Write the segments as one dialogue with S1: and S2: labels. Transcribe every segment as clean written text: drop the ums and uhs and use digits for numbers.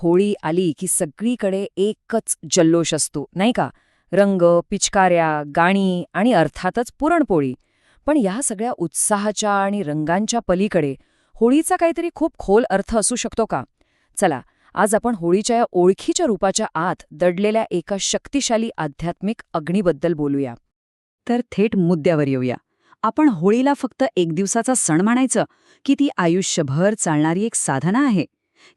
S1: होळी आली की सगळीकडे एकच जल्लोष असतो, नाही का? रंग, पिचकाऱ्या, गाणी आणि अर्थातच पुरणपोळी. पण या सगळ्या उत्साहाच्या आणि रंगांच्या पलीकडे होळीचा काहीतरी खूप खोल अर्थ असू शकतो का? चला, आज आपण होळीच्या या ओळखीच्या रूपाच्या आत दडलेल्या एका शक्तिशाली आध्यात्मिक अग्नीबद्दल बोलूया.
S2: तर थेट मुद्द्यावर येऊया. आपण होळीला फक्त एक दिवसाचा सण मानायचं की ती आयुष्यभर चालणारी एक साधना आहे?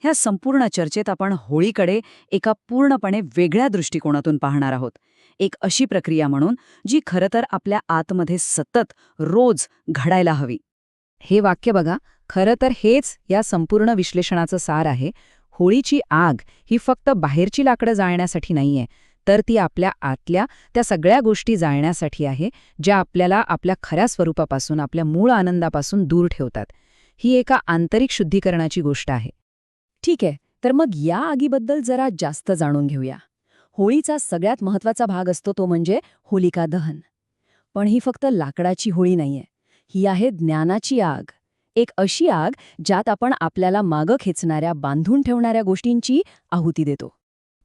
S2: ह्या संपूर्ण चर्चेत आपण होळीकडे एका पूर्णपणे वेगळ्या दृष्टिकोनातून पाहणार आहोत. एक अशी प्रक्रिया म्हणून जी खरं तर आपल्या आतमध्ये सतत रोज घडायला हवी.
S1: हे वाक्य बघा, खरं तर हेच या संपूर्ण विश्लेषणाचं सार आहे. होळीची आग ही फक्त बाहेरची लाकडं जाळण्यासाठी नाहीये, तर ती आपल्या आतल्या त्या सगळ्या गोष्टी जाळण्यासाठी आहे, ज्या आपल्याला आपल्या खऱ्या स्वरूपापासून, आपल्या मूळ आनंदापासून दूर ठेवतात. ही एका आंतरिक शुद्धीकरणाची गोष्ट आहे. ठीक आहे, तर मग या आगीबद्दल जरा जास्त जाणून घेऊया. होळीचा सगळ्यात महत्त्वाचा भाग असतो तो म्हणजे होलिका दहन. पण ही फक्त लाकडाची होळी नाहीये. ही आहे ज्ञानाची आग. एक अशी आग ज्यात आपण आपल्याला मागं खेचणाऱ्या, बांधून ठेवणाऱ्या गोष्टींची आहुती देतो.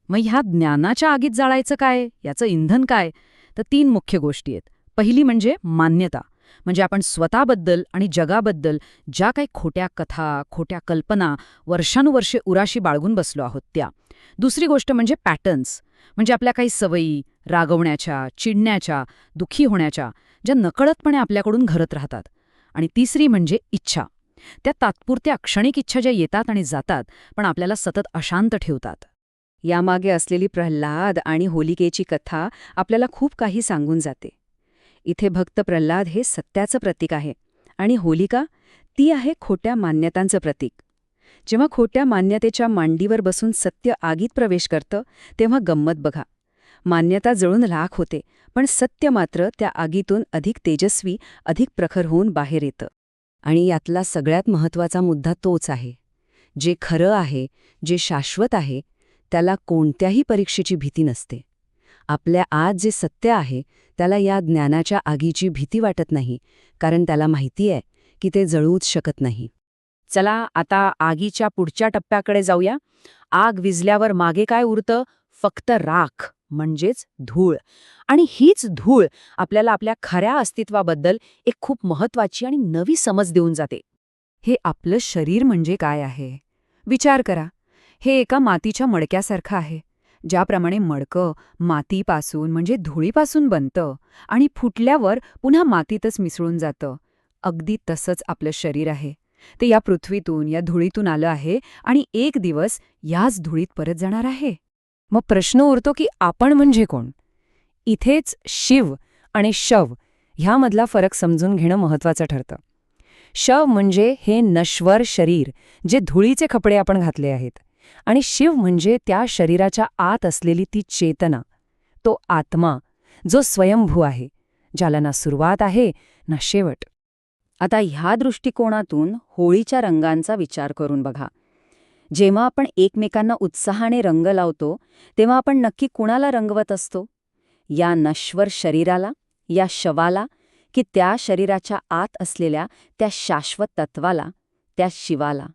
S2: मग ह्या ज्ञानाच्या आगीत जाळायचं काय? याचं इंधन काय? तर 3 मुख्य गोष्टी आहेत. पहिली म्हणजे मान्यता. म्हणजे आपण स्वतःबद्दल आणि जगाबद्दल ज्या काही खोट्या कथा, खोट्या कल्पना वर्षानुवर्षे उराशी बाळगून बसलो आहोत त्या. दुसरी गोष्ट म्हणजे पॅटर्न्स. म्हणजे आपल्या काही सवयी, रागवण्याच्या, चिडण्याच्या, दुःखी होण्याच्या, ज्या नकळतपणे आपल्याकडून घरत राहतात. आणि तिसरी म्हणजे इच्छा. त्या तात्पुरत्या क्षणिक इच्छा ज्या येतात आणि जातात, पण आपल्याला सतत अशांत ठेवतात.
S1: यामागे असलेली प्रल्हाद आणि होलिकेची कथा आपल्याला खूप काही सांगून जाते. इथे भक्त प्रल्हाद हे सत्याचं प्रतीक आहे आणि होलिका ती आहे खोट्या मान्यतांचं प्रतीक. जेव्हा खोट्या मान्यतेच्या मांडीवर बसून सत्य आगीत प्रवेश करतं, तेव्हा गंमत बघा. मान्यता जळून राख होते, पण सत्य मात्र त्या आगीतून अधिक तेजस्वी, अधिक प्रखर होऊन बाहेर येतं. आणि यातला सगळ्यात महत्त्वाचा मुद्दा तोच आहे. जे खरं आहे, जे शाश्वत आहे, त्याला कोणत्याही परीक्षेची भीती नसते. आपल्या आत जे सत्य आहे त्याला या ज्ञानाच्या आगीची भीती वाटत नाही, कारण त्याला माहिती आहे की ते जळूच शकत नाही. चला आता आगीच्या पुढच्या टप्प्याकडे जाऊया. आग विझल्यावर मागे काय उरतं? फक्त राख, म्हणजेच धूळ. आणि हीच धूळ आपल्याला आपल्या खऱ्या अस्तित्वाबद्दल एक खूप महत्त्वाची आणि नवी समज देऊन जाते. हे आपलं शरीर म्हणजे काय आहे? विचार करा. हे एका मातीच्या मडक्यासारखं आहे. ज्याप्रमाणे मडकं मातीपासून म्हणजे धुळीपासून बनतं आणि फुटल्यावर पुन्हा मातीतच मिसळून जातं, अगदी तसंच आपलं शरीर आहे. ते या पृथ्वीतून, या धुळीतून आलं आहे आणि एक दिवस याच धुळीत परत जाणार आहे. मग प्रश्न उरतो की आपण म्हणजे कोण? इथेच शिव आणि शव ह्यामधला फरक समजून घेणं महत्त्वाचं ठरतं. शव म्हणजे हे नश्वर शरीर, जे धुळीचे कपडे आपण घातले आहेत. आणि शिव म्हणजे त्या शरीराच्या आत असलेली ती चेतना, तो आत्मा, जो स्वयंभू आहे, ज्याला ना सुरुवात आहे ना शेवट. आता ह्या दृष्टिकोनातून होळीच्या रंगांचा विचार करून बघा. जेव्हा आपण एकमेकांना उत्साहाने रंग लावतो, तेव्हा आपण नक्की कुणाला रंगवत असतो? या नश्वर शरीराला, या शवाला, की त्या शरीराच्या आत असलेल्या त्या शाश्वत तत्वाला, त्या शिवाला?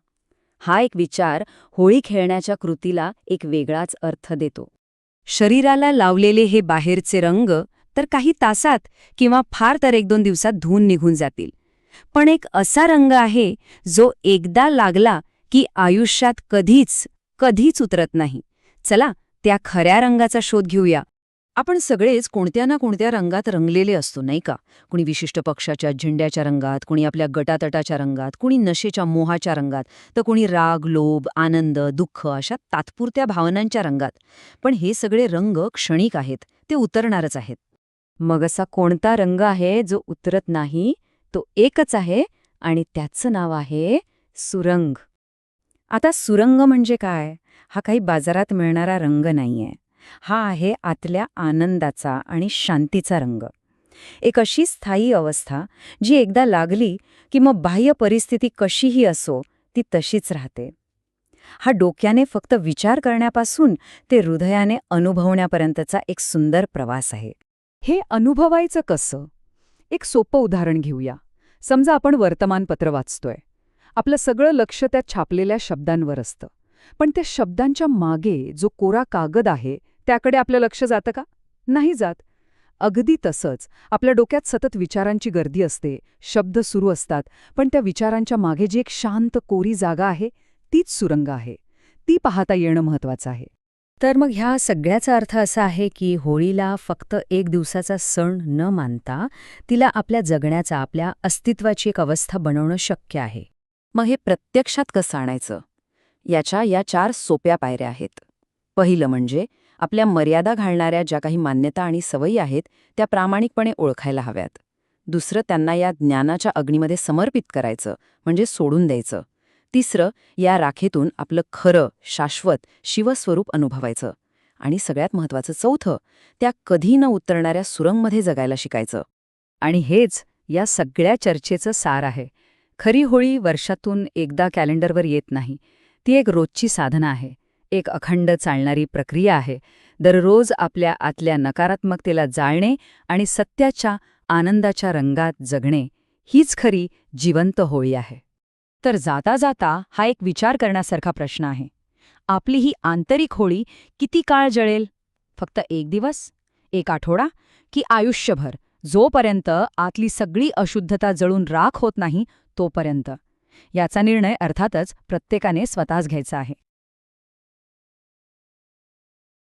S1: हा एक विचार होळी खेळण्याच्या कृतीला एक वेगळाच अर्थ देतो. शरीराला लावलेले हे बाहेरचे रंग तर काही तासात किंवा फार तर 1-2 दिवसात धुवून निघून जातील. पण एक असा रंग आहे जो एकदा लागला की आयुष्यात कधीच उतरत नाही. चला त्या खऱ्या रंगाचा शोध घेऊया. आपण सगळेच कोणत्या ना कोणत्या रंगात रंगलेले असतो, नाही का? कुणी विशिष्ट पक्षाच्या झेंड्याच्या रंगात, कुणी आपल्या गटातटाच्या रंगात, कुणी नशेच्या मोहाच्या रंगात, तर कुणी राग, लोभ, आनंद, दुःख अशा तात्पुरत्या भावनांच्या रंगात. पण हे सगळे रंग क्षणिक आहेत, ते उतरणारच आहेत. मग असा कोणता रंग आहे जो उतरत नाही? तो एकच आहे आणि त्याचं नाव आहे सुरंग. आता सुरंग म्हणजे काय? हा काही बाजारात मिळणारा रंग नाहीये. हा आहे आतल्या आनंदाचा आणि शांतीचा रंग. एक अशी स्थायी अवस्था जी एकदा लागली की मग बाह्य परिस्थिती कशीही असो ती तशीच राहते. हा डोक्याने फक्त विचार करण्यापासून ते हृदयाने अनुभवण्यापर्यंतचा एक सुंदर प्रवास आहे.
S2: हे अनुभवायचं कसं? एक सोपं उदाहरण घेऊया. समजा आपण वर्तमानपत्र वाचतोय. आपलं सगळं लक्ष त्या छापलेल्या शब्दांवर असतं.
S1: पण त्या शब्दांच्या मागे जो कोरा कागद आहे त्याकडे आपलं लक्ष जातं का? नाही जात. अगदी तसंच आपल्या डोक्यात सतत विचारांची गर्दी असते, शब्द सुरू असतात, पण त्या विचारांच्या मागे जी एक शांत कोरी जागा आहे तीच सुरंग आहे. ती पाहता येणं महत्वाचं आहे.
S2: तर मग ह्या सगळ्याचा अर्थ असा आहे की होळीला फक्त एक दिवसाचा सण न मानता तिला आपल्या जगण्याचा, आपल्या अस्तित्वाची एक अवस्था बनवणं शक्य आहे.
S1: मग हे प्रत्यक्षात कसं आणायचं? या 4 सोप्या पायऱ्या आहेत. पहिलं म्हणजे आपल्या मर्यादा घालणाऱ्या ज्या काही मान्यता आणि सवयी आहेत त्या प्रामाणिकपणे ओळखायला हव्यात. दुसरं, त्यांना या ज्ञानाच्या अग्नीमध्ये समर्पित करायचं, म्हणजे सोडून द्यायचं. तिसरं, या राखेतून आपलं खरं, शाश्वत शिवस्वरूप अनुभवायचं. आणि सगळ्यात महत्त्वाचं चौथं, त्या कधी न उतरणाऱ्या सुरंगमध्ये जगायला शिकायचं.
S2: आणि हेच या सगळ्या चर्चेचं सार आहे. खरी होळी वर्षातून एकदा कॅलेंडरवर येत नाही. ती एक रोजची साधना आहे, एक अखंड चालणारी प्रक्रिया आहे. दररोज आपल्या आतल्या नकारात्मकतेला जाळणे आणि सत्याच्या, आनंदाच्या रंगात जगणे, हीच खरी जिवंत होळी आहे. तर जाता जाता हा एक विचार करण्यासारखा प्रश्न आहे. आपली ही आंतरिक होळी किती काळ जळेल? फक्त 1 दिवस? 1 आठवडा? की आयुष्यभर, जोपर्यंत आतली सगळी अशुद्धता जळून राख होत नाही तोपर्यंत? याचा निर्णय अर्थातच प्रत्येकाने स्वतःच घ्यायचा आहे.